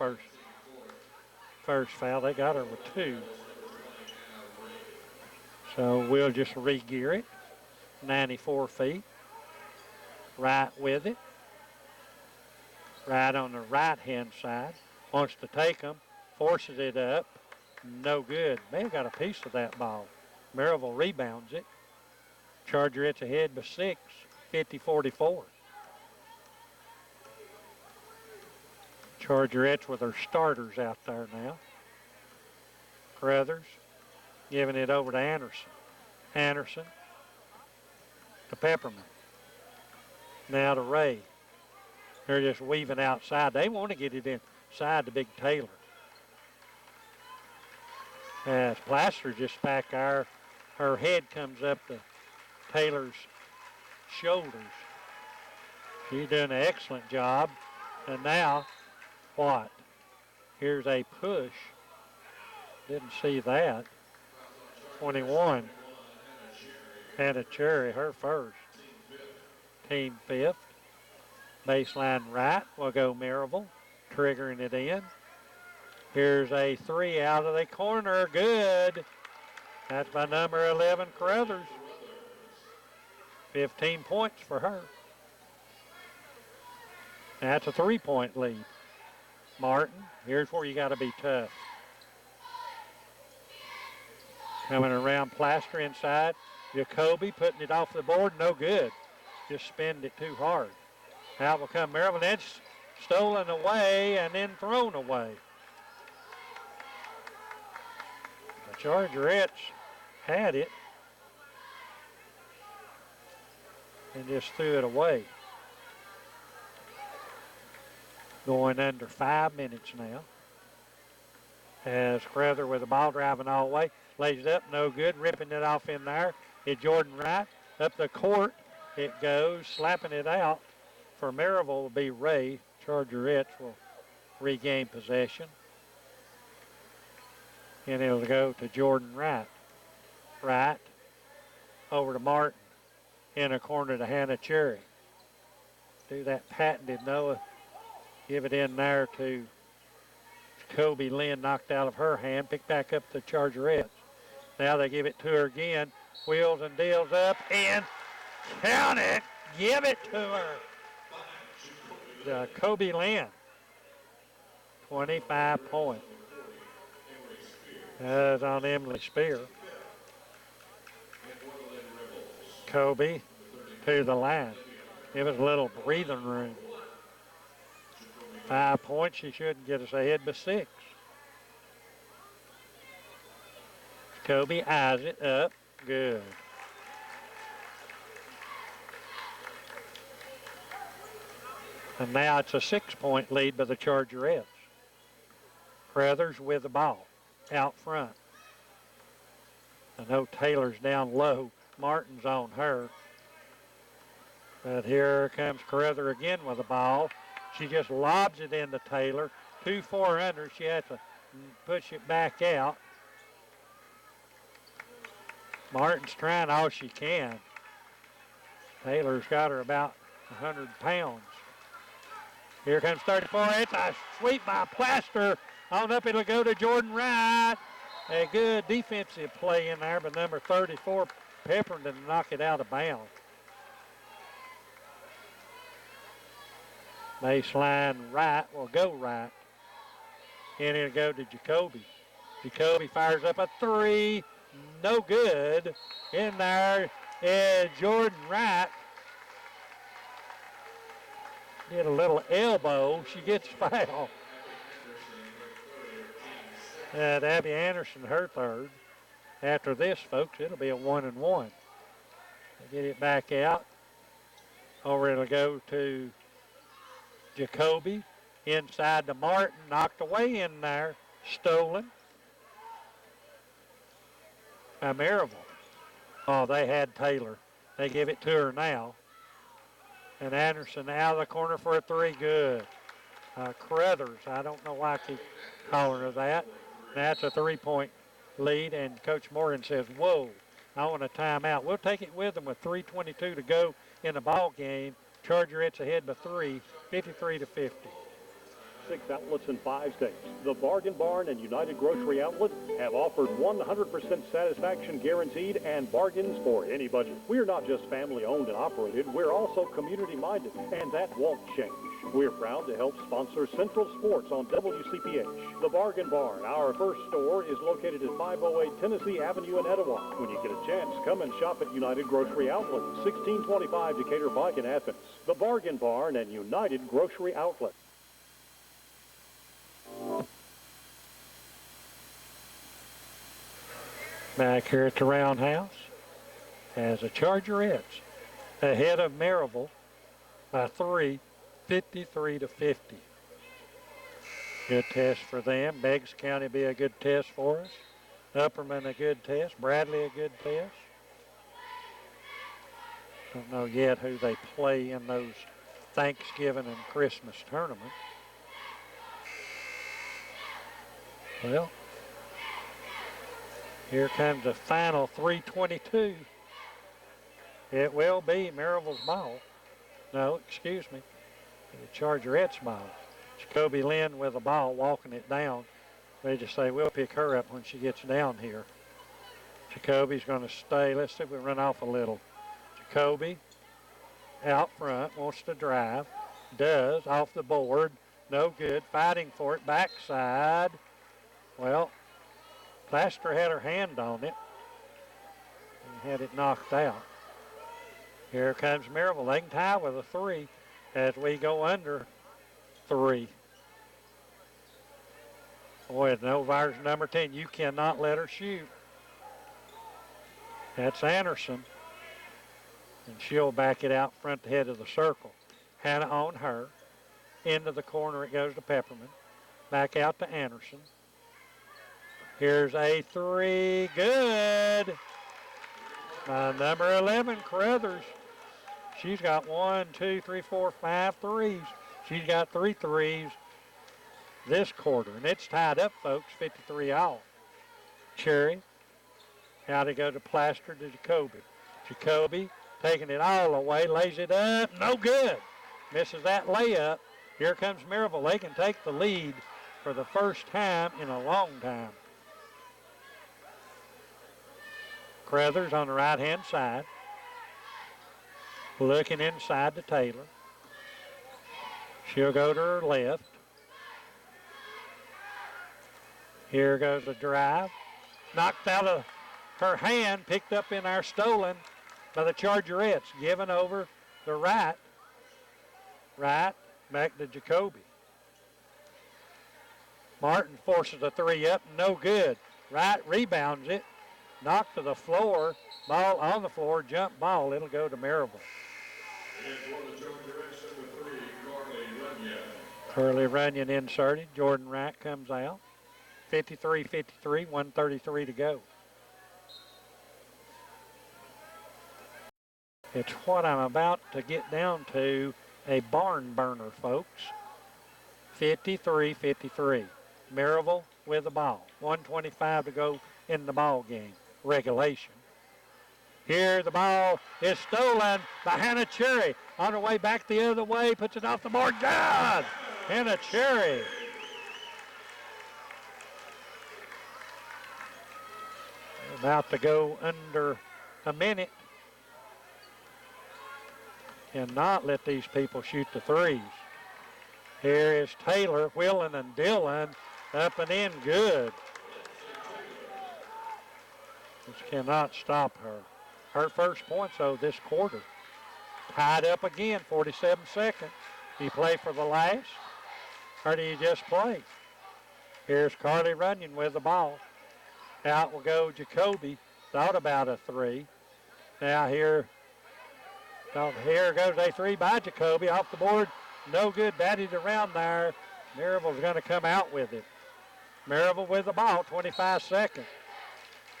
first foul. They got her with 2. So we'll just re-gear it. 94 feet. Right with it. Right on the right-hand side. Wants to take them. Forces it up. No good. May have got a piece of that ball. Maryville rebounds it. Chargerettes ahead by 6. 50-44. Chargerettes with their starters out there now. Crothers giving it over to Anderson. Anderson to Pepperman. Now to Ray. They're just weaving outside. They want to get it inside the big Taylor. As Plaster just back there, her head comes up to Taylor's shoulders. She's doing an excellent job. And now, what? Here's a push. Didn't see that. 21. Hannah Cherry, her first. Team fifth. Baseline right will go Maryville, triggering it in. Here's a three out of the corner. Good. That's by number 11, Carruthers. 15 points for her. That's a 3-point lead. Martin, here's where you got to be tough. Coming around Plaster inside. Jacoby putting it off the board. No good. Just spinned it too hard. Out will come Maryville. Then stolen away and then thrown away. The Chargerettes had it and just threw it away. Going under 5 minutes now. As Crowther with the ball driving all the way. Lays it up, no good. Ripping it off in there is Jordan Wright. Up the court it goes. Slapping it out for Maryville will be Ray. Chargerettes will regain possession. And it'll go to Jordan Wright. Wright over to Martin. In a corner to Hannah Cherry. Do that patented Noah. Give it in there to Kobe Lynn, knocked out of her hand. Pick back up the Chargerettes. Now they give it to her again. Wheels and deals up and count it. Give it to her. Kobe Lynn. 25 points. That's on Emily Spear. Kobe to the line. Give us a little breathing room. 5 points. She shouldn't get us ahead by 6. Kobe eyes it up. Good. And now it's a 6-point lead by the Chargerettes. Crothers with the ball out front. I know Taylor's down low. Martin's on her. But here comes Carruthers again with the ball. She just lobs it into Taylor. 2-4 under. She has to push it back out. Martin's trying all she can. Taylor's got her about 100 pounds. Here comes 34. It's a sweep by Plaster. On up it'll go to Jordan Wright. A good defensive play in there, but number 34, Pepperton, to knock it out of bounds. Baseline right will go right. And it'll go to Jacoby. Jacoby fires up a 3. No good. In there is Jordan Wright. Did a little elbow. She gets fouled. Abby Anderson, her third. After this, folks, it'll be a 1-1. They get it back out. Over it'll go to Jacoby. Inside to Martin. Knocked away in there. Stolen by Maryville. Oh, they had Taylor. They give it to her now. And Anderson out of the corner for a 3. Good. Crothers, I don't know why I keep calling her that. That's a 3-point lead, and Coach Morgan says, whoa, I want a timeout. We'll take it with them with 3:22 to go in the ball game. Chargerettes ahead by 3, 53-50. 6 outlets in 5 states. The Bargain Barn and United Grocery Outlet have offered 100% satisfaction guaranteed and bargains for any budget. We're not just family owned and operated, we're also community minded, and that won't change. We're proud to help sponsor Central Sports on WCPH. The Bargain Barn, our first store, is located at 508 Tennessee Avenue in Etowah. When you get a chance, come and shop at United Grocery Outlet, 1625 Decatur Pike in Athens. The Bargain Barn and United Grocery Outlet. Back here at the Roundhouse as the Chargerettes ahead of Maryville by 3, 53-50. Good test for them. Beggs County be a good test for us. Upperman a good test. Bradley a good test. Don't know yet who they play in those Thanksgiving and Christmas tournaments. Well, here comes the final 3:22. It will be Maryville's ball. No, excuse me, the Chargerettes ball. Jacoby Lynn with the ball, walking it down. They just say, we'll pick her up when she gets down here. Jacoby's going to stay. Let's see if we run off a little. Jacoby out front, wants to drive. Does, off the board. No good, fighting for it, backside. Well, Plaster had her hand on it and had it knocked out. Here comes Maryville. They can tie with a 3 as we go under 3. Boy, Novire's number 10. You cannot let her shoot. That's Anderson. And she'll back it out front the head of the circle. Hannah on her. Into the corner it goes to Pepperman. Back out to Anderson. Here's a 3. Good. Number 11, Carruthers. She's got 1, 2, 3, 4, 5 threes. She's got 3 threes this quarter. And it's tied up, folks, 53 all. Cherry. How to go to Plaster to Jacoby. Jacoby taking it all away, lays it up. No good. Misses that layup. Here comes Maryville. They can take the lead for the first time in a long time. Carruthers on the right-hand side. Looking inside to Taylor. She'll go to her left. Here goes the drive. Knocked out of her hand, picked up in our stolen by the Chargerettes. Given over the right. Right, back to Jacoby. Martin forces a 3 up, no good. Right rebounds it. Knocked to the floor, ball on the floor, jump ball. It'll go to Maryville. Curly Runyon inserted. Jordan Wright comes out. 53-53, 1:33 to go. It's what I'm about to get down to, a barn burner, folks. 53-53. Maryville with the ball. 1:25 to go in the ball game. Regulation. Here the ball is stolen by Hannah Cherry. On her way back the other way, puts it off the board. God! Hannah Cherry. About to go under a minute. Cannot let these people shoot the threes. Here is Taylor, Whelan, and Dillon. Up and in, good. Just cannot stop her. Her first points, though, this quarter. Tied up again, 47 seconds. Do you play for the last, or do you just play? Here's Carly Runyon with the ball. Out will go Jacoby. Thought about a 3. Now here goes a 3 by Jacoby. Off the board, no good. Batted around there. Maryville's going to come out with it. Maryville with the ball, 25 seconds.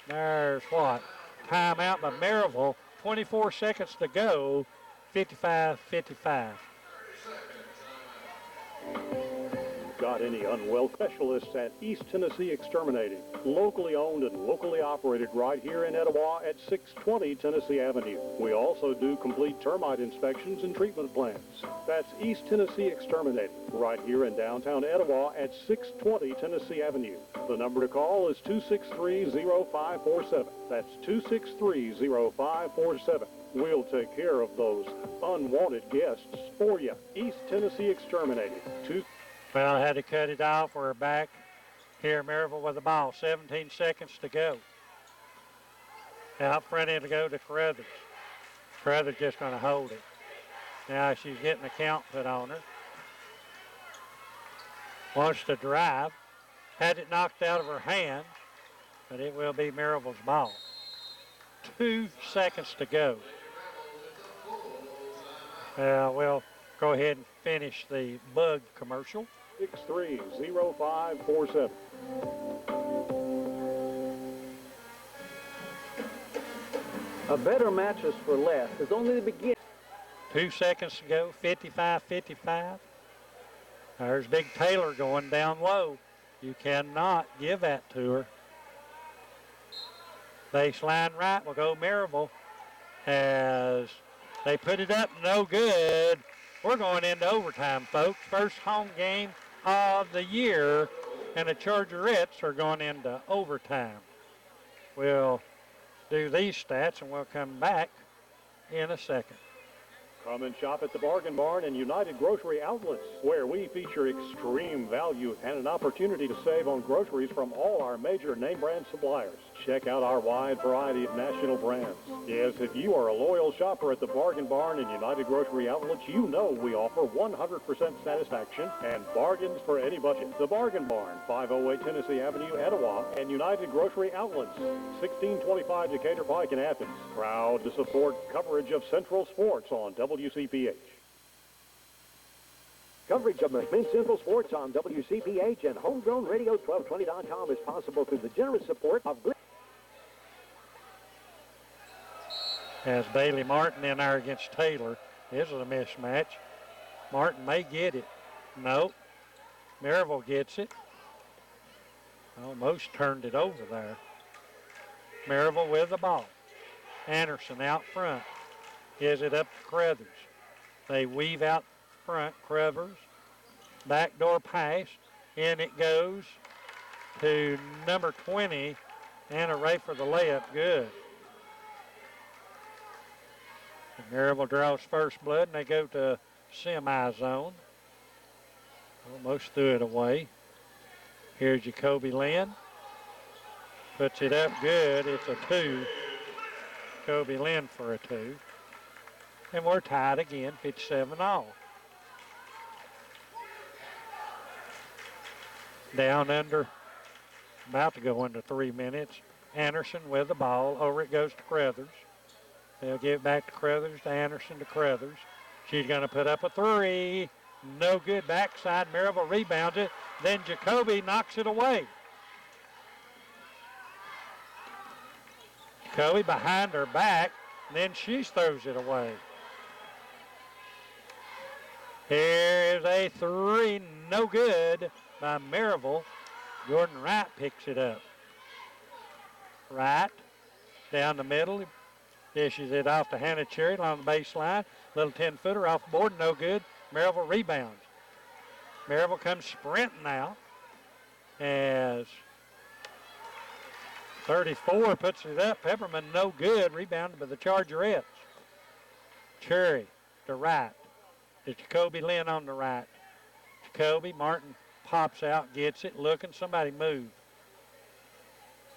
There's what? Timeout by Maryville. 24 seconds to go. 55-55. Got any unwell specialists at East Tennessee Exterminating? Locally owned and locally operated right here in Etowah at 620 Tennessee Avenue. We also do complete termite inspections and treatment plans. That's East Tennessee Exterminating right here in downtown Etowah at 620 Tennessee Avenue. The number to call is 263-0547. That's 263-0547. We'll take care of those unwanted guests for you. East Tennessee Exterminating. Well, I had to cut it off. We're back here. Maryville with the ball. 17 seconds to go. Out front it'll go to Carruthers. Carruthers just going to hold it. Now she's getting a count put on her. Wants to drive. Had it knocked out of her hand, but it will be Maryville's ball. 2 seconds to go. We'll go ahead and finish the bug commercial. 630547. A better mattress for less is only the beginning. 2 seconds to go, 55-55. There's Big Taylor going down low. You cannot give that to her. Baseline right will go Maryville as they put it up, no good. We're going into overtime, folks. First home game of the year, and the Chargerettes are going into overtime. We'll do these stats, and we'll come back in a second. Come and shop at the Bargain Barn and United Grocery Outlets, where we feature extreme value and an opportunity to save on groceries from all our major name brand suppliers. Check out our wide variety of national brands. Yes, if you are a loyal shopper at the Bargain Barn and United Grocery Outlets, you know we offer 100% satisfaction and bargains for any budget. The Bargain Barn, 508 Tennessee Avenue, Etowah, and United Grocery Outlets, 1625 Decatur Pike in Athens. Proud to support coverage of Central Sports on WCPH. Coverage of McMinn Central Sports on WCPH and HomegrownRadio1220.com is possible through the generous support of As Bailey Martin in there against Taylor. This is a mismatch. Martin may get it. Nope. Maryville gets it. Almost turned it over there. Maryville with the ball. Anderson out front. Gives it up to Crothers. They weave out front. Crothers. Backdoor pass. In it goes to number 20. Anna Ray for the layup. Good. Maryville draws first blood, and they go to semi-zone. Almost threw it away. Here's Jacoby Lynn. Puts it up good. It's a 2. Jacoby Lynn for a 2. And we're tied again, 57 all. Down under, about to go under 3 minutes. Anderson with the ball. Over it goes to Crothers. They'll give it back to Crothers, to Anderson, to Crothers. She's going to put up a 3. No good. Backside. Maryville rebounds it. Then Jacoby knocks it away. Jacoby behind her back. And then she throws it away. Here's a 3. No good by Maryville. Jordan Wright picks it up. Wright down the middle. Dishes it off to Hannah Cherry along the baseline. Little 10-footer off the board, no good. Maryville rebounds. Maryville comes sprinting now as 34 puts it up. Pepperman no good. Rebounded by the Chargerettes. Cherry to right. It's Jacoby Lynn on the right. Jacoby Martin pops out, gets it, looking. Somebody move.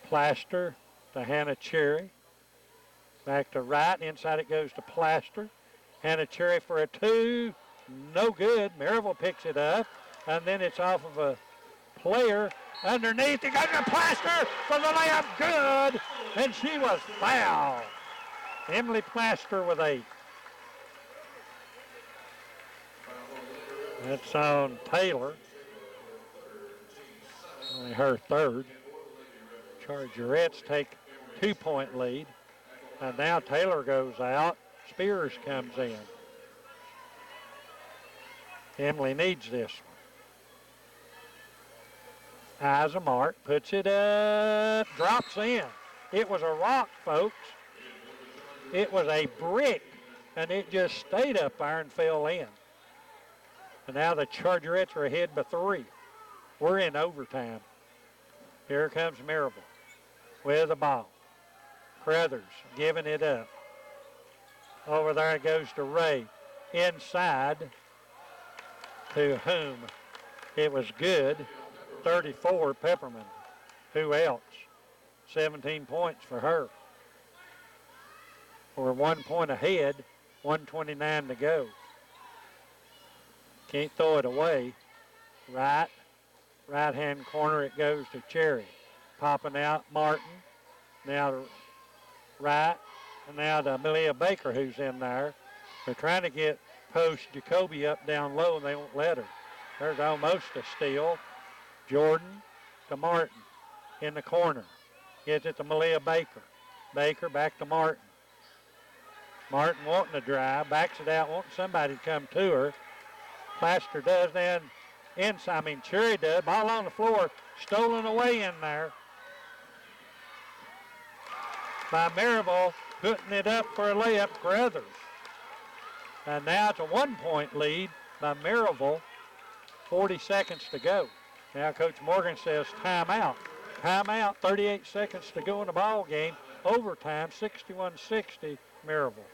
Plaster to Hannah Cherry. Back to right. Inside it goes to Plaster. Hannah Cherry for a 2. No good. Maryville picks it up. And then it's off of a player. Underneath. It goes to Plaster for the layup. Good. And she was fouled. Emily Plaster with 8. That's on Taylor. Only her 3rd. Chargerettes take 2-point lead. And now Taylor goes out. Spears comes in. Emily needs this one. Eyes a mark, puts it up, drops in. It was a rock, folks. It was a brick, and it just stayed up there and fell in. And now the Chargerettes are ahead by 3. We're in overtime. Here comes Maryville with the ball. Crothers giving it up. Over there it goes to Ray. Inside to whom? It was good. 34, Pepperman. Who else? 17 points for her. We're 1 point ahead, 1:29 to go. Can't throw it away. Right-hand corner it goes to Cherry. Popping out Martin. Now to Wright. And now to Amelia Baker, who's in there. They're trying to get post Jacoby up down low, and they won't let her. There's almost a steal. Jordan to Martin in the corner. Gives it to Malia Baker. Baker back to Martin. Martin wanting to drive, backs it out, wanting somebody to come to her. Plaster does, then inside, Cherry does. Ball on the floor, stolen away in there by Maryville, putting it up for a layup for others. And now it's a 1-point lead by Maryville, 40 seconds to go. Now Coach Morgan says timeout. Timeout, 38 seconds to go in the ball game. Overtime, 61-60, Maryville.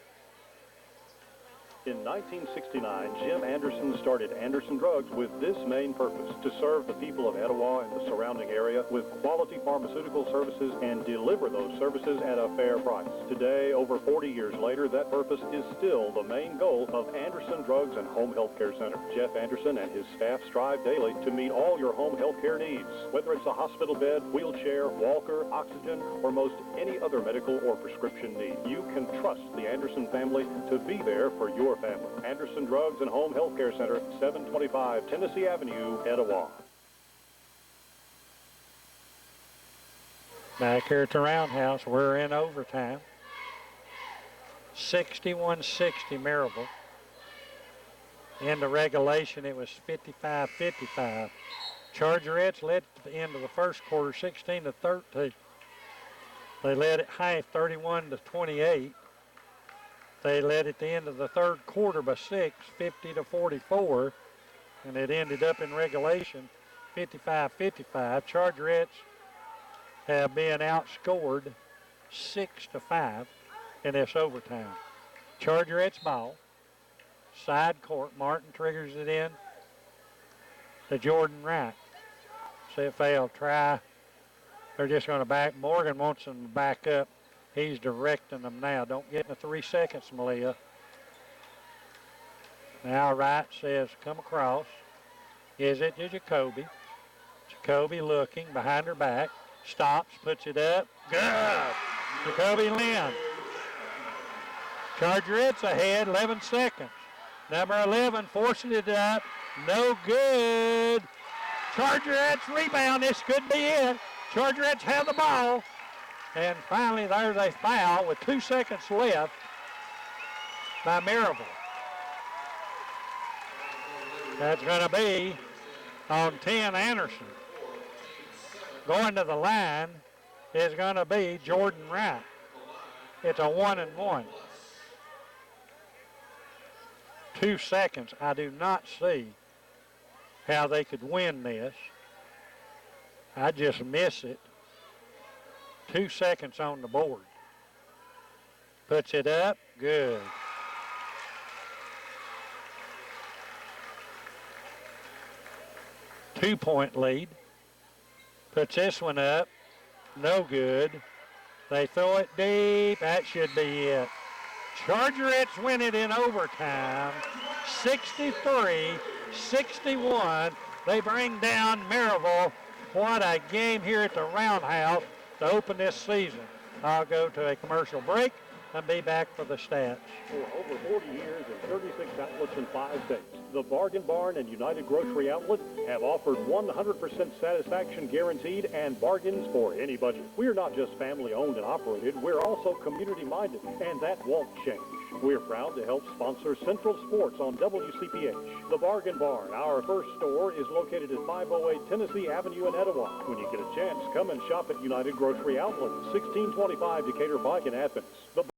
In 1969, Jim Anderson started Anderson Drugs with this main purpose: to serve the people of Etowah and the surrounding area with quality pharmaceutical services and deliver those services at a fair price. Today, over 40 years later, that purpose is still the main goal of Anderson Drugs and Home Health Care Center. Jeff Anderson and his staff strive daily to meet all your home health care needs, whether it's a hospital bed, wheelchair, walker, oxygen, or most any other medical or prescription need. You can trust the Anderson family to be there for your family. Anderson Drugs and Home Health Care Center, 725 Tennessee Avenue, Etowah. Back here at the Roundhouse, we're in overtime. 61-60 Maryville. In the regulation, it was 55-55. Chargerettes led at the end of the first quarter, 16-13. They led at half, 31-28. They led at the end of the third quarter by 6, 50-44, and it ended up in regulation 55-55. Chargerettes have been outscored 6-5 in this overtime. Chargerettes ball, side court. Martin triggers it in to Jordan Wright. See it failed. Try. They're just going to back. Morgan wants them to back up. He's directing them now. Don't get in the 3 seconds, Malia. Now Wright says, come across. Gives it to Jacoby. Jacoby looking behind her back. Stops, puts it up. Good. Jacoby Lynn. Chargerettes ahead, 11 seconds. Number 11 forcing it up. No good. Chargerettes rebound. This could be it. Chargerettes have the ball. And finally, there's a foul with 2 seconds left by Maryville. That's going to be on 10 Anderson. Going to the line is going to be Jordan Wright. It's a 1-and-1. 2 seconds. I do not see how they could win this. I just miss it. 2 seconds on the board. Puts it up. Good. Two-point lead. Puts this one up. No good. They throw it deep. That should be it. Chargerettes win it in overtime. 63-61. They bring down Maryville. What a game here at the Roundhouse to open this season. I'll go to a commercial break and be back for the stats. For over 40 years and 36 outlets in 5 states, the Bargain Barn and United Grocery Outlet have offered 100% satisfaction guaranteed and bargains for any budget. We're not just family owned and operated, we're also community minded, and that won't change. We're proud to help sponsor Central Sports on WCPH. The Bargain Barn, our first store, is located at 508 Tennessee Avenue in Etowah. When you get a chance, come and shop at United Grocery Outlet, 1625 Decatur Pike in Athens. The